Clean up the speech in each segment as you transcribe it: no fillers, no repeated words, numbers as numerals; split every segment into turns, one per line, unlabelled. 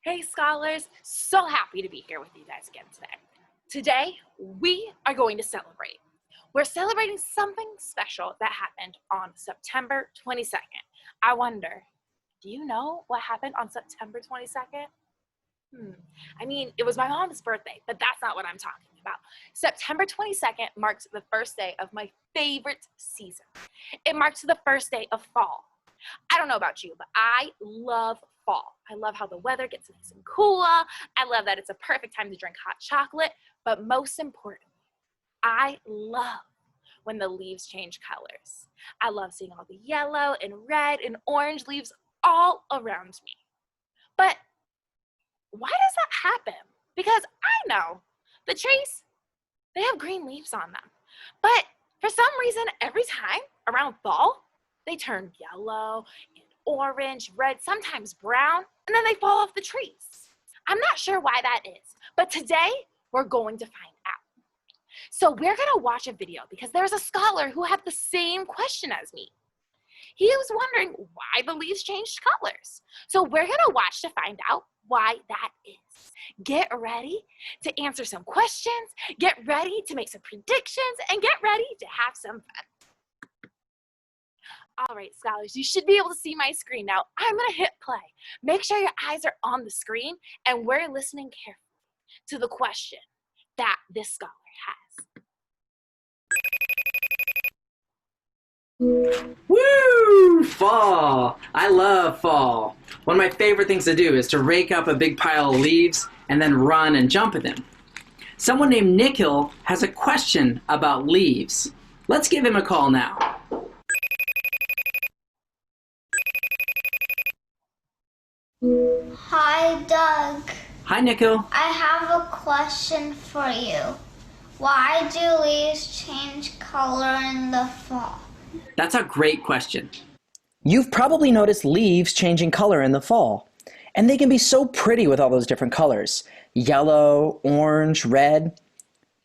Hey scholars, so happy to be here with you guys again today. Today, we are going to celebrate. We're celebrating something special that happened on September 22nd. I wonder, do you know what happened on September 22nd? It was my mom's birthday, but that's not what I'm talking about. September 22nd marks the first day of my favorite season. It marks the first day of fall. I don't know about you, but I love fall. I love how the weather gets nice and cool. I love that it's a perfect time to drink hot chocolate. But most importantly, I love when the leaves change colors. I love seeing all the yellow and red and orange leaves all around me. But why does that happen? Because I know the trees, they have green leaves on them. But for some reason, every time around fall, they turn yellow and orange, red, sometimes brown, and then they fall off the trees. I'm not sure why that is, but today we're going to find out. So we're going to watch a video because there's a scholar who had the same question as me. He was wondering why the leaves changed colors. So we're going to watch to find out why that is. Get ready to answer some questions, get ready to make some predictions, and get ready to have some fun. All right, scholars, you should be able to see my screen now. I'm going to hit play. Make sure your eyes are on the screen, and we're listening carefully to the question that this scholar has.
Woo! Fall! I love fall. One of my favorite things to do is to rake up a big pile of leaves and then run and jump at them. Someone named Nikhil has a question about leaves. Let's give him a call now.
Hi, Doug.
Hi, Nikhil.
I have a question for you. Why do leaves change color in the fall?
That's a great question. You've probably noticed leaves changing color in the fall, and they can be so pretty with all those different colors. Yellow, orange, red.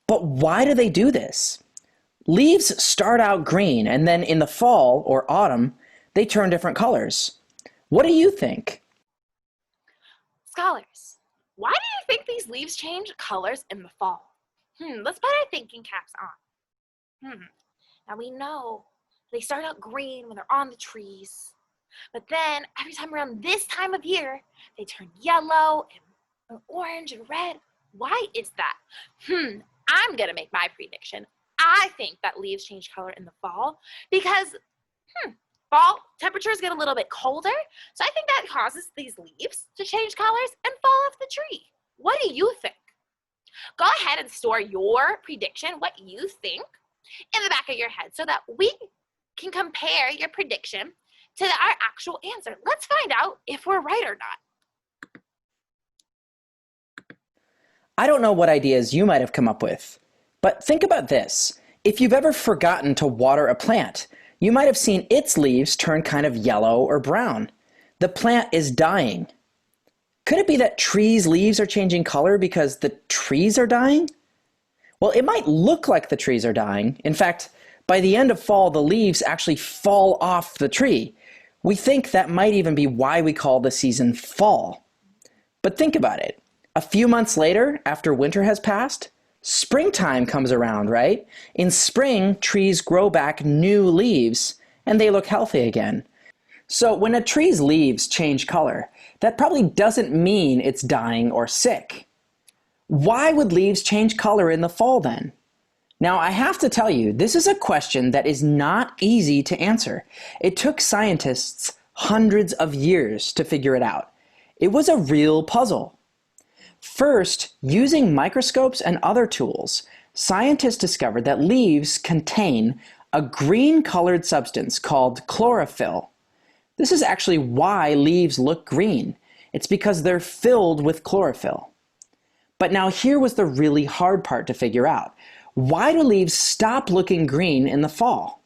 But why do they do this? Leaves start out green, and then in the fall or autumn, they turn different colors. What do you think?
Scholars, why do you think these leaves change colors in the fall? Let's put our thinking caps on. Now we know they start out green when they're on the trees, but then every time around this time of year, they turn yellow and orange and red. Why is that? I'm gonna make my prediction. I think that leaves change color in the fall because fall temperatures get a little bit colder, so I think that causes these leaves to change colors and fall off the tree. What do you think? Go ahead and store your prediction, what you think, in the back of your head so that we can compare your prediction to our actual answer. Let's find out if we're right or not.
I don't know what ideas you might have come up with, but think about this. If you've ever forgotten to water a plant, you might have seen its leaves turn kind of yellow or brown. The plant is dying. Could it be that trees' leaves are changing color because the trees are dying? Well, it might look like the trees are dying. In fact, by the end of fall, the leaves actually fall off the tree. We think that might even be why we call the season fall. But think about it. A few months later, after winter has passed, springtime comes around, right? In spring, trees grow back new leaves, and they look healthy again. So when a tree's leaves change color, that probably doesn't mean it's dying or sick. Why would leaves change color in the fall then? Now, I have to tell you, this is a question that is not easy to answer. It took scientists hundreds of years to figure it out. It was a real puzzle. First, using microscopes and other tools, scientists discovered that leaves contain a green-colored substance called chlorophyll. This is actually why leaves look green. It's because they're filled with chlorophyll. But now here was the really hard part to figure out. Why do leaves stop looking green in the fall?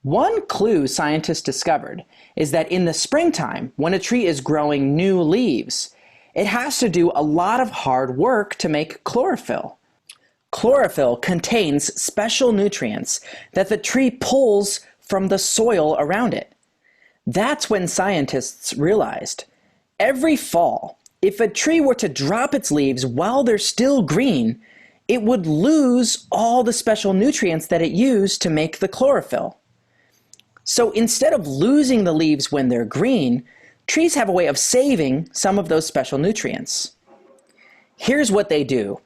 One clue scientists discovered is that in the springtime, when a tree is growing new leaves, it has to do a lot of hard work to make chlorophyll. Chlorophyll contains special nutrients that the tree pulls from the soil around it. That's when scientists realized every fall, If a tree were to drop its leaves while they're still green, it would lose all the special nutrients that it used to make the chlorophyll. So instead of losing the leaves when they're green, trees have a way of saving some of those special nutrients. Here's what they do.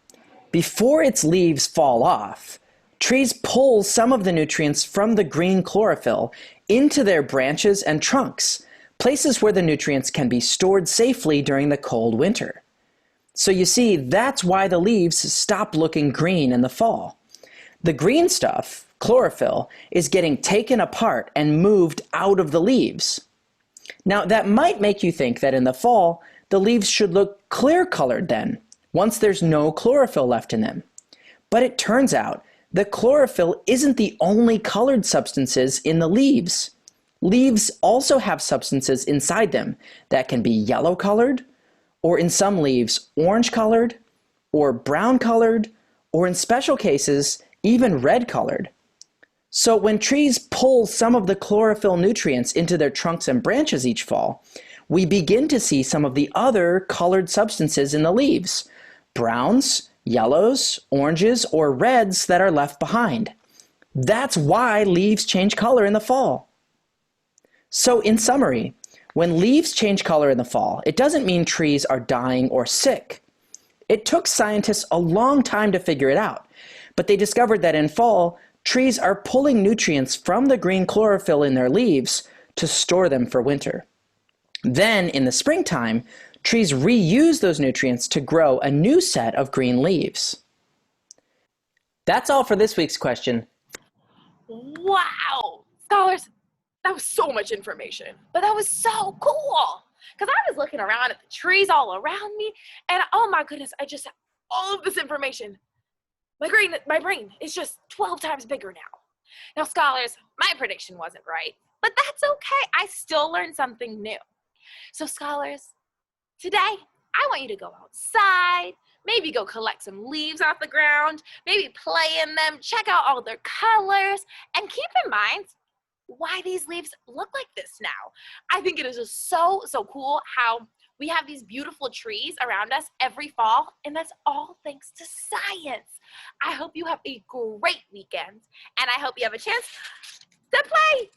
Before its leaves fall off, trees pull some of the nutrients from the green chlorophyll into their branches and trunks, places where the nutrients can be stored safely during the cold winter. So you see, that's why the leaves stop looking green in the fall. The green stuff, chlorophyll, is getting taken apart and moved out of the leaves. Now, that might make you think that in the fall, the leaves should look clear colored then, once there's no chlorophyll left in them. But it turns out the chlorophyll isn't the only colored substances in the leaves. Leaves also have substances inside them that can be yellow colored, or in some leaves, orange colored, or brown colored, or in special cases, even red colored. So when trees pull some of the chlorophyll nutrients into their trunks and branches each fall, we begin to see some of the other colored substances in the leaves, browns, yellows, oranges, or reds that are left behind. That's why leaves change color in the fall. So in summary, when leaves change color in the fall, it doesn't mean trees are dying or sick. It took scientists a long time to figure it out, but they discovered that in fall, trees are pulling nutrients from the green chlorophyll in their leaves to store them for winter. Then, in the springtime, trees reuse those nutrients to grow a new set of green leaves. That's all for this week's question.
Wow! Scholars, that was so much information, but that was so cool. Because I was looking around at the trees all around me, and oh my goodness, I just have all of this information. My brain is just 12 times bigger now. Now, scholars, my prediction wasn't right, but that's okay. I still learned something new. So, scholars, today, I want you to go outside, maybe go collect some leaves off the ground, maybe play in them, check out all their colors, and keep in mind why these leaves look like this now. I think it is just so cool how we have these beautiful trees around us every fall, and that's all thanks to science. I hope you have a great weekend, and I hope you have a chance to play.